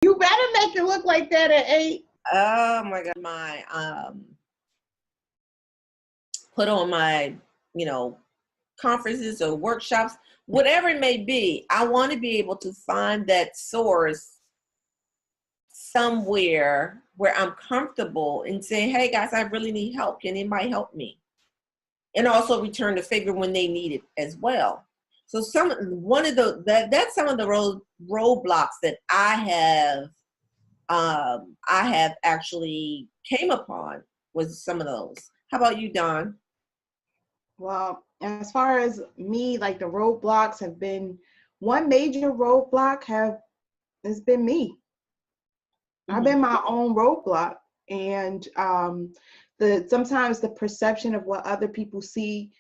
You better make it look like that at 8. Oh my God. My, put on my, conferences or workshops, whatever it may be. I want to be able to find that source somewhere where I'm comfortable and saying, hey guys, I really need help. Can anybody help me? And also return the favor when they need it as well. So that's some of the roadblocks that I have actually came upon, was some of those. How about you, Dawn? Well, as far as me, like the roadblocks have been, one major roadblock has been me. Mm-hmm. I've been my own roadblock. And sometimes the perception of what other people see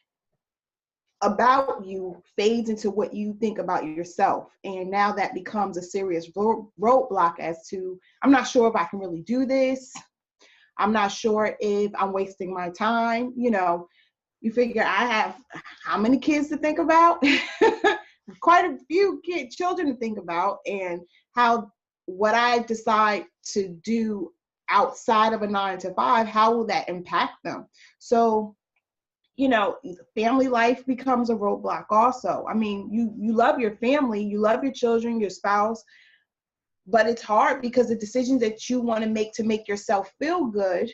about you fades into what you think about yourself. And now that becomes a serious roadblock as to, I'm not sure if I can really do this. I'm not sure if I'm wasting my time. You figure I have how many kids to think about? Quite a few children to think about, and what I decide to do outside of a 9-to-5, how will that impact them? So, family life becomes a roadblock also. I mean, you love your family, you love your children, your spouse, but it's hard because the decisions that you want to make yourself feel good,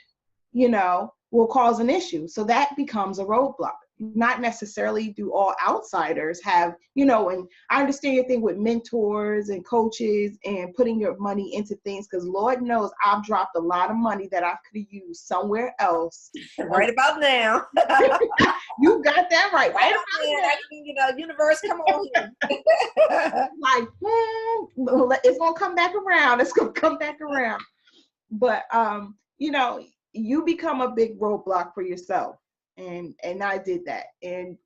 will cause an issue. So that becomes a roadblock. Not necessarily do all outsiders have, and I understand your thing with mentors and coaches and putting your money into things, because Lord knows I've dropped a lot of money that I could have used somewhere else. Right about now. You got that right. Right about now. Universe, come on here. Like, it's going to come back around. It's going to come back around. But, you become a big roadblock for yourself. And I did that. And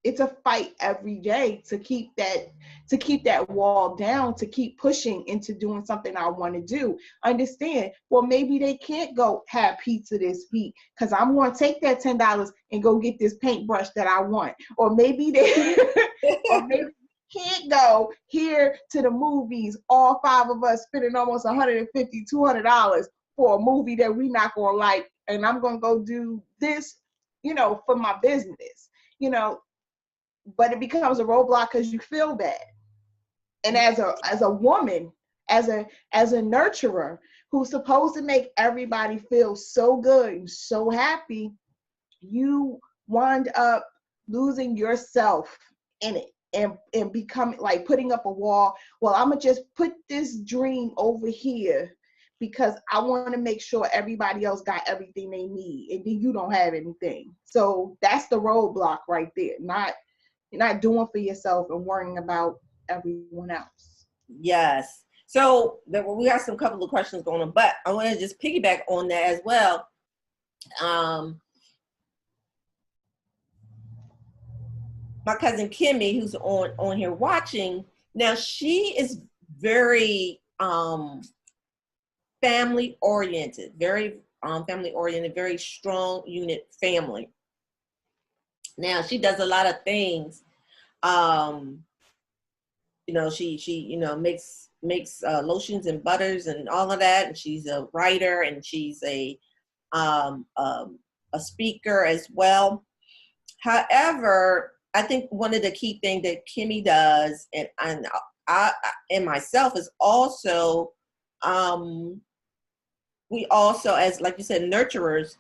it's a fight every day to keep that wall down, to keep pushing into doing something I want to do. Understand, well, maybe they can't go have pizza this week because I'm going to take that $10 and go get this paintbrush that I want. Or maybe they can't go here to the movies, all 5 of us spending almost $150, $200 for a movie that we're not going to like, and I'm going to go do this, for my business, but it becomes a roadblock because you feel bad. And as a woman, as a nurturer who's supposed to make everybody feel so good and so happy, you wind up losing yourself in it and becoming like putting up a wall. Well, I'm going to just put this dream over here because I want to make sure everybody else got everything they need, and then you don't have anything. So that's the roadblock right there. You're not doing for yourself and worrying about everyone else. Yes. So we have some couple of questions going on, but I want to just piggyback on that as well. My cousin Kimmy, who's on here watching now, she is very family oriented, very very strong unit family. Now she does a lot of things. She makes lotions and butters and all of that, and she's a writer and she's a speaker as well. However, I think one of the key things that Kimmy does, and I and myself, is also we also, as like you said, nurturers,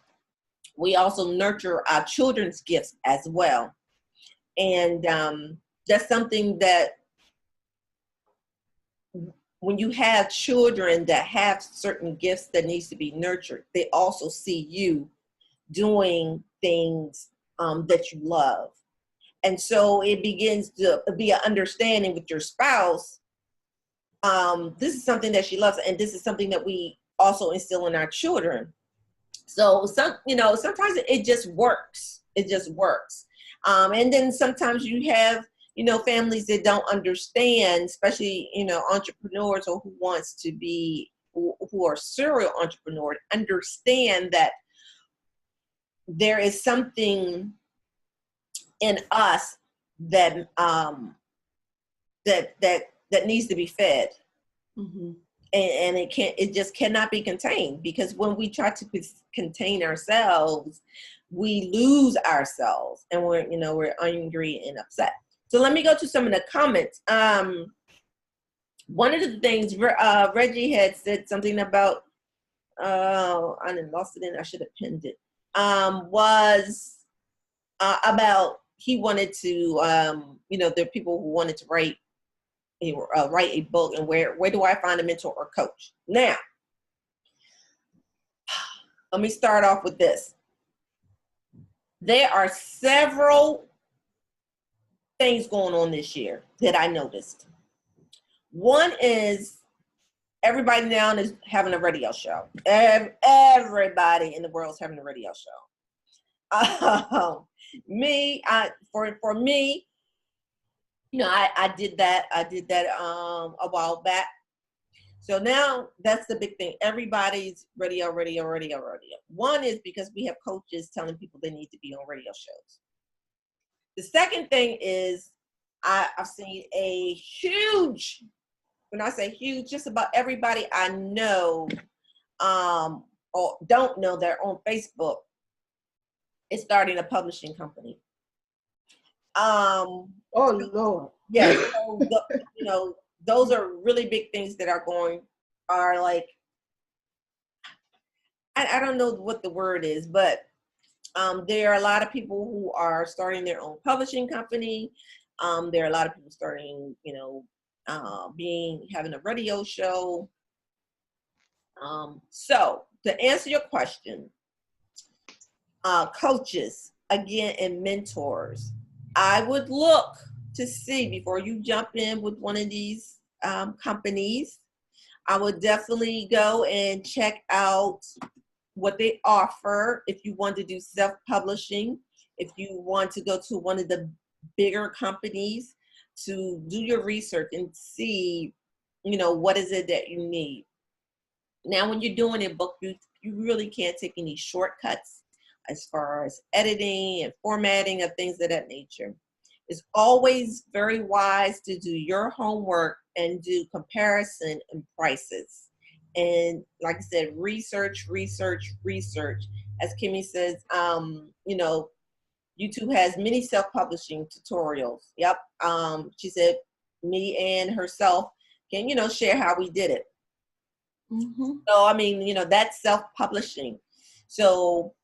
we also nurture our children's gifts as well. And that's something that when you have children that have certain gifts that needs to be nurtured, they also see you doing things that you love. And so it begins to be an understanding with your spouse. This is something that she loves, and this is something that we also instill in our children. So sometimes it just works. It just works. And then sometimes you have, families that don't understand, especially, entrepreneurs or who are serial entrepreneurs, understand that there is something in us that that needs to be fed. Mm-hmm. and it just cannot be contained, because when we try to contain ourselves, we lose ourselves, and we're angry and upset. So let me go to some of the comments. One of the things Reggie had said something about, I didn't lost it, and I should have pinned it, was about he wanted to, there are people who wanted to write a book, and where do I find a mentor or coach? Now, let me start off with this. There are several things going on this year that I noticed. One is everybody now is having a radio show. Everybody in the world is having a radio show. For me, I did that a while back. So now that's the big thing. Everybody's radio. One is because we have coaches telling people they need to be on radio shows. The second thing is I've seen a huge, when I say huge, just about everybody I know or don't know, they're on Facebook, is starting a publishing company. Oh Lord. Yeah. So those are really big things that are like, I don't know what the word is, but there are a lot of people who are starting their own publishing company. There are a lot of people starting, having a radio show. So to answer your question, coaches, again, and mentors, I would look to see before you jump in with one of these companies. I would definitely go and check out what they offer. If you want to do self-publishing, if you want to go to one of the bigger companies, to do your research and see, what is it that you need. Now, when you're doing a book, you really can't take any shortcuts as far as editing and formatting of things of that nature. It's always very wise to do your homework and do comparison and prices. And like I said, research. As Kimmy says, YouTube has many self-publishing tutorials. Yep. She said me and herself can, share how we did it. Mm-hmm. So, that's self-publishing. So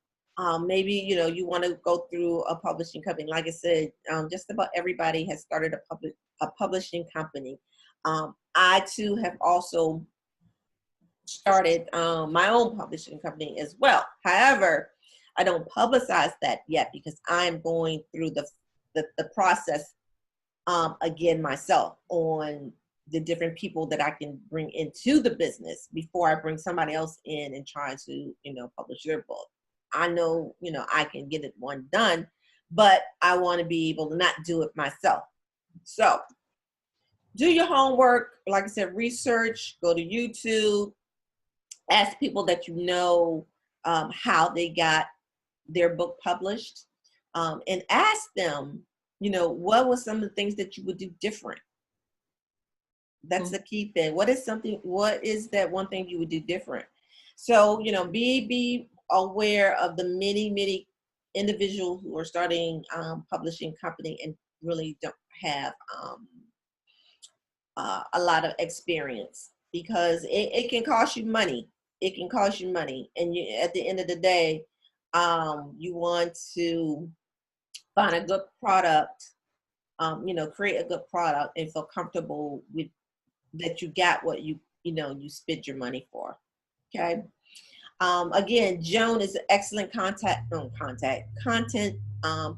maybe, you want to go through a publishing company. Like I said, just about everybody has started a publishing company. I too have also started my own publishing company as well. However, I don't publicize that yet because I'm going through the process again myself on the different people that I can bring into the business before I bring somebody else in and try to, publish their book. I know, I can get it one done, but I want to be able to not do it myself. So do your homework. Like I said, research, go to YouTube, ask people that how they got their book published, and ask them, what was some of the things that you would do different? That's the key thing. What is that one thing you would do different? So, be aware of the many individuals who are starting publishing company and really don't have a lot of experience, because it can cost you money. It can cost you money. And at the end of the day, you want to find a good product, create a good product and feel comfortable with that you got what you spent your money for. Okay. Again, Joan is an excellent content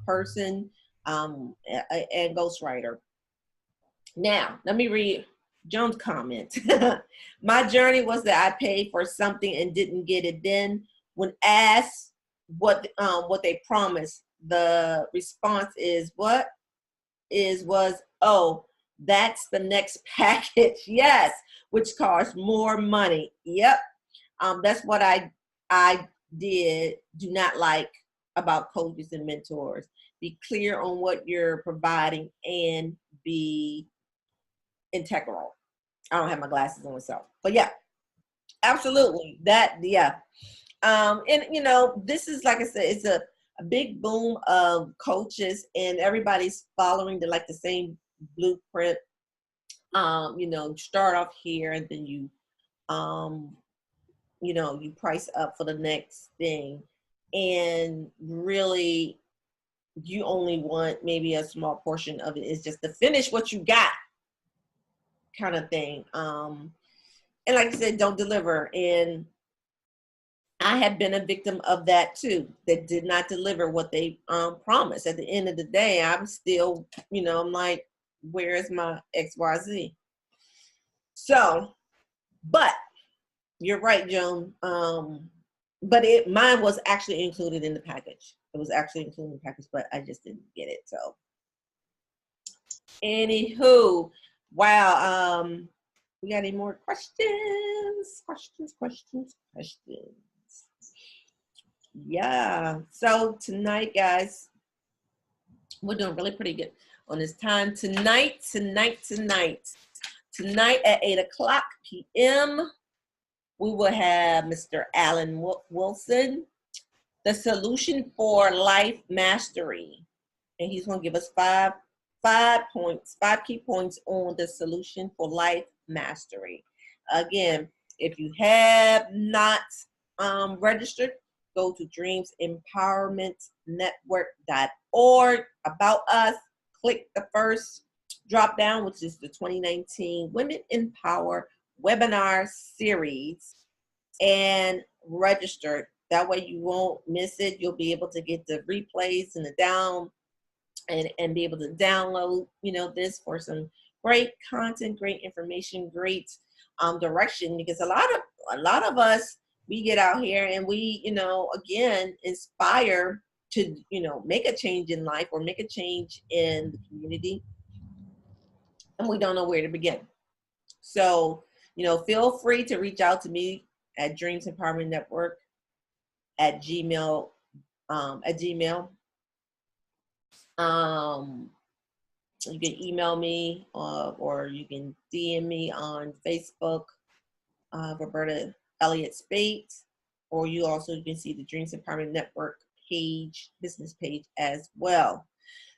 person and ghostwriter. Now, let me read Joan's comment. My journey was that I paid for something and didn't get it. Then, when asked what they promised, the response was, oh, that's the next package. Yes, which costs more money. Yep. That's what I do not like about coaches and mentors. Be clear on what you're providing and be integral. I don't have my glasses on, so, but yeah, absolutely. That, yeah. And you know, this is, like I said, it's a big boom of coaches, and everybody's following the same blueprint. You know, start off here, and then um, you know, you price up for the next thing, and really, you only want maybe a small portion of it is just to finish what you got, kind of thing. And like I said, don't deliver. And I have been a victim of that too, that did not deliver what they promised. At the end of the day, I'm still, you know, I'm like, where is my XYZ? So, but you're right, Joan. But mine was actually included in the package. It was actually included in the package, but I just didn't get it. So, anywho, wow. We got any more questions? Questions. Yeah. So tonight, guys, we're doing really pretty good on this time. Tonight at 8:00 p.m., we will have Mr. Alan Wilson, the solution for life mastery. And he's going to give us five key points on the solution for life mastery. Again, if you have not registered, go to dreamsempowermentnetwork.org. About us, click the first drop down, which is the 2019 Women in Power webinar series, and register. That way you won't miss it. You'll be able to get the replays and the down and be able to download, you know, this for some great content, great information, great direction, because a lot of us, we get out here and we, you know, again, inspire to, you know, make a change in life or make a change in the community, and we don't know where to begin. So, you know, feel free to reach out to me at Dreams Empowerment Network at Gmail. You can email me or you can DM me on Facebook, Roberta Elliott Spate, or you can see the Dreams Empowerment Network page, business page as well.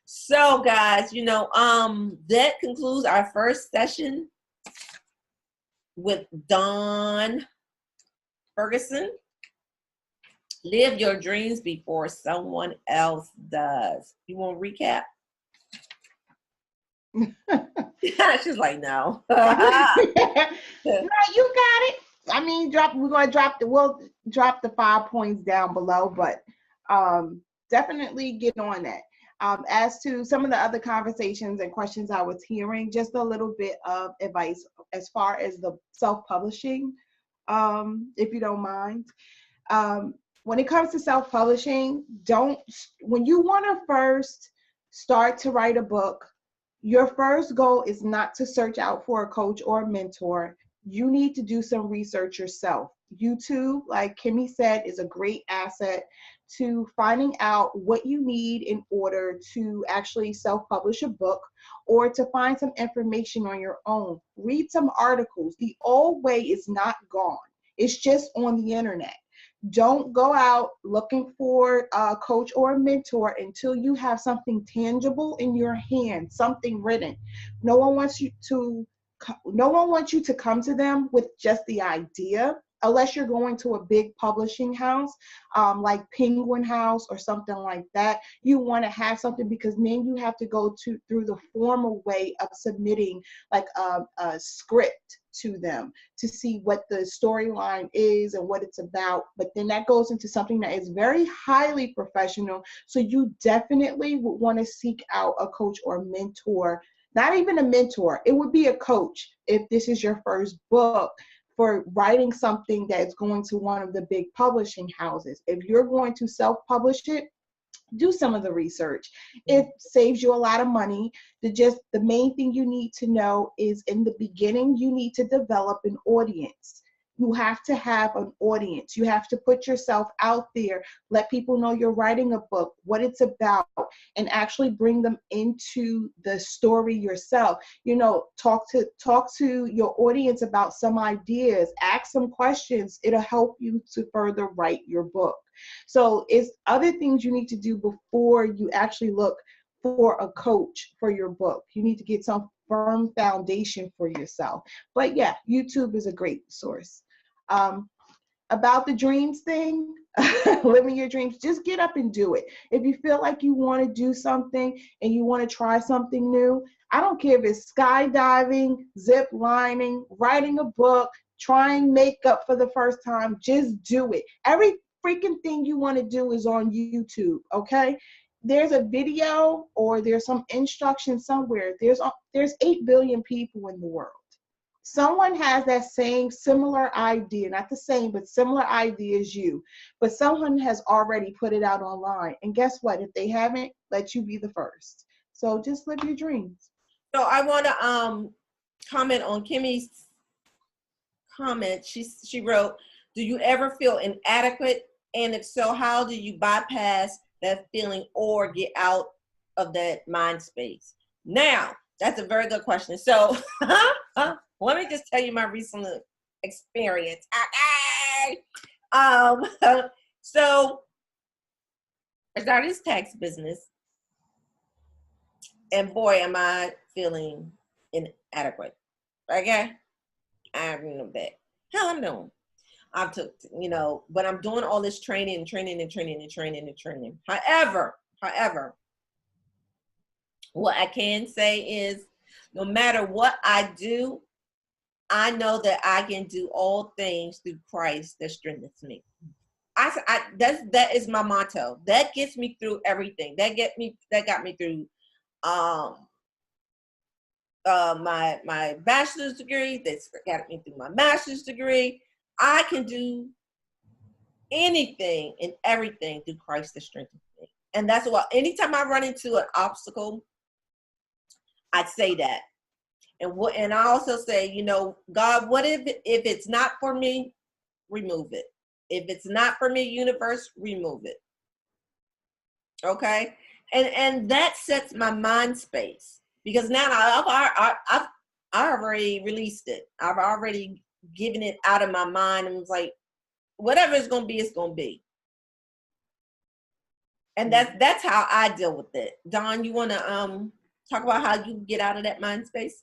So guys, you know, that concludes our first session with Dawn Ferguson. Live your dreams before someone else does. You want to recap? She's like, no. No, you got it. I mean, we'll drop the 5 points down below, but definitely get on that. As to some of the other conversations and questions I was hearing, just a little bit of advice as far as the self-publishing, if you don't mind. When it comes to self-publishing, when you want to first start to write a book, your first goal is not to search out for a coach or a mentor. You need to do some research yourself. YouTube, like Kimmy said, is a great asset to finding out what you need in order to actually self-publish a book or to find some information on your own. Read some articles. The old way is not gone. It's just on the internet. Don't go out looking for a coach or a mentor until you have something tangible in your hand, something written. No one wants you to come to them with just the idea, unless you're going to a big publishing house, like Penguin House or something like that. You want to have something, because then you have to go through the formal way of submitting like a script to them to see what the storyline is and what it's about. But then that goes into something that is very highly professional. So you definitely would want to seek out a coach or mentor. Not even a mentor, it would be a coach if this is your first book, for writing something that's going to one of the big publishing houses. If you're going to self-publish it, do some of the research. It saves you a lot of money. The main thing you need to know is, in the beginning, you need to develop an audience. You have to have an audience. You have to put yourself out there, let people know you're writing a book, what it's about, and actually bring them into the story yourself. You know, talk to your audience about some ideas, ask some questions. It'll help you to further write your book. So it's other things you need to do before you actually look for a coach for your book. You need to get some firm foundation for yourself. But yeah, YouTube is a great source. About the dreams thing, living your dreams, just get up and do it. If you feel like you want to do something and you want to try something new, I don't care if it's skydiving, zip lining, writing a book, trying makeup for the first time, just do it. Every freaking thing you want to do is on YouTube, okay? There's a video or there's some instruction somewhere. There's 8 billion people in the world. Someone has that same similar idea, not the same, but similar idea as you, but someone has already put it out online. And guess what? If they haven't, let you be the first. So just live your dreams. So I want to comment on Kimmy's comment. She wrote, do you ever feel inadequate? And if so, how do you bypass that feeling or get out of that mind space? Now, that's a very good question. So let me just tell you my recent experience. Okay. So I started this tax business, and boy, am I feeling inadequate. Okay, I know that. Hell, I'm doing. I took, but I'm doing all this training. However, what I can say is, no matter what I do, I know that I can do all things through Christ that strengthens me. That is my motto. That gets me through everything. That got me through my bachelor's degree. That's got me through my master's degree. I can do anything and everything through Christ that strengthens me. And that's why anytime I run into an obstacle, I say that. And I also say, God, what if it's not for me? Remove it. If it's not for me, universe, remove it. Okay? And that sets my mind space, because now I've already released it. I've already given it out of my mind, and was like, whatever it's going to be, it's going to be. And that's how I deal with it. Dawn, you want to talk about how you get out of that mind space?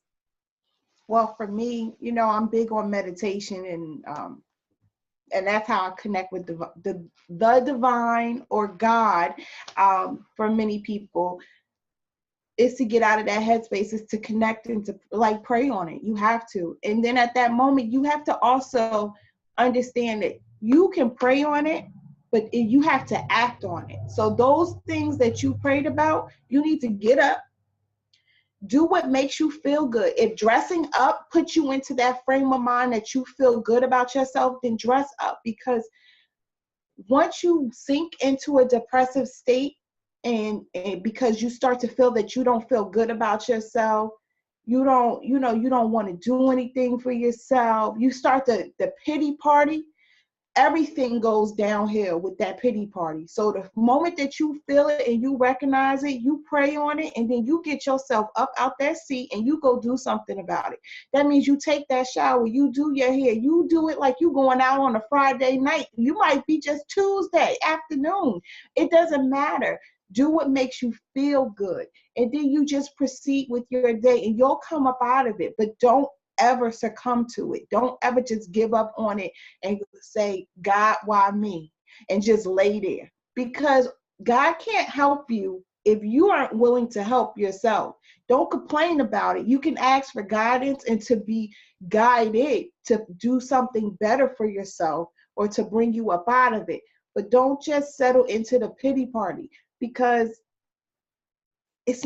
Well, for me, I'm big on meditation, and that's how I connect with the divine or God. For many people, is to get out of that headspace, is to connect and to pray on it. You have to. And then at that moment, you have to also understand that you can pray on it, but you have to act on it. So those things that you prayed about, you need to get up, do what makes you feel good. If dressing up puts you into that frame of mind that you feel good about yourself, then dress up. Because once you sink into a depressive state, and because you start to feel that you don't feel good about yourself, you don't want to do anything for yourself, you start the pity party, everything goes downhill with that pity party. So the moment that you feel it and you recognize it, you pray on it, and then you get yourself up out that seat and you go do something about it. That means you take that shower, you do your hair, you do it like you going out on a Friday night. You might be just Tuesday afternoon. It doesn't matter. Do what makes you feel good. And then you just proceed with your day, and you'll come up out of it. But don't ever succumb to it. Don't ever just give up on it and say, God, why me? And just lay there. Because God can't help you if you aren't willing to help yourself. Don't complain about it. You can ask for guidance and to be guided to do something better for yourself or to bring you up out of it. But don't just settle into the pity party, because it's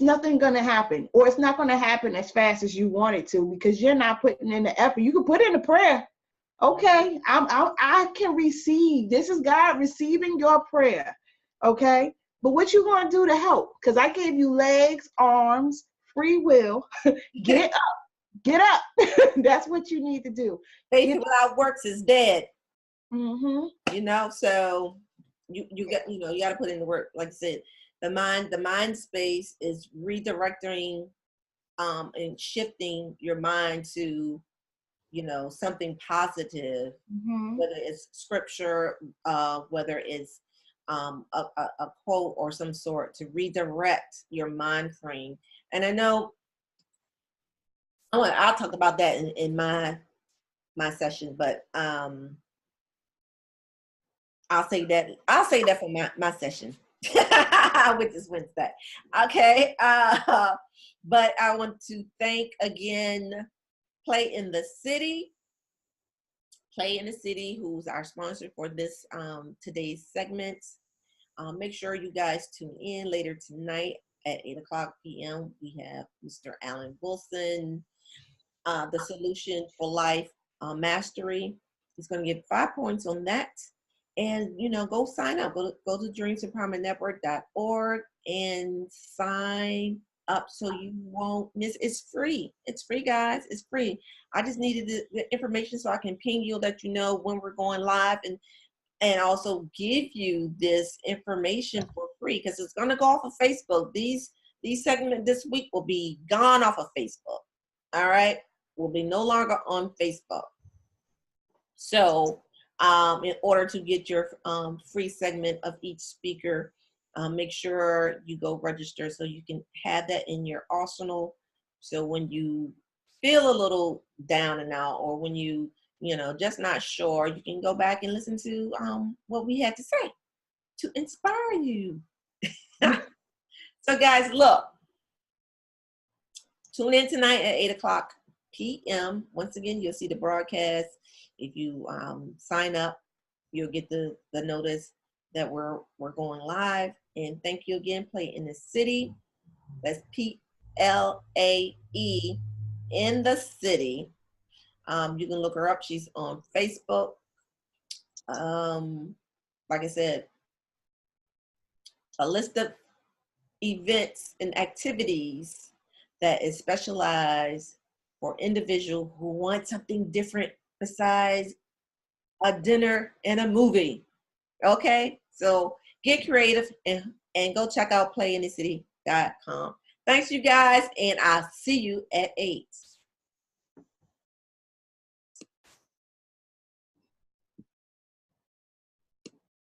nothing going to happen, or it's not going to happen as fast as you want it to, because you're not putting in the effort. You can put in the prayer. Okay, I can receive. This is God receiving your prayer. Okay, but what you going to do to help? Because I gave you legs, arms, free will. Get up, get up. That's what you need to do. Faith without works is dead. Mm-hmm. You know, so you got, you know, you got to put in the work. Like I said, the mind space is redirecting and shifting your mind to, you know, something positive, whether it's scripture, whether it's a quote or some sort, to redirect your mind frame. And I know I'll talk about that in my session, but I'll say that for my session, which is Wednesday. Okay. But I want to thank again Play in the City, who's our sponsor for this today's segment. Make sure you guys tune in later tonight at 8:00 p.m. We have Mr. Alan Wilson, the Solution for Life Mastery. He's going to get 5 points on that. And, you know, go sign up. Go to dreamsempowermentnetwork.org and sign up so you won't miss. It's free. It's free, guys. It's free. I just needed the information so I can ping you, let you know when we're going live, and also give you this information for free, because it's going to go off of Facebook. These segments this week will be gone off of Facebook. All right, will be no longer on Facebook. So in order to get your free segment of each speaker, make sure you go register so you can have that in your arsenal. So when you feel a little down and out, or when you know, just not sure, you can go back and listen to what we had to say to inspire you. So guys, look, tune in tonight at 8:00 p.m. Once again, you'll see the broadcast. If you sign up, you'll get the notice that we're going live. And thank you again, Play in the City. That's PLAE in the City. You can look her up. She's on Facebook. Like I said, a list of events and activities that is specialized for individuals who want something different besides a dinner and a movie. Okay, so get creative and go check out playinthecity.com. Thanks, you guys, and I'll see you at 8.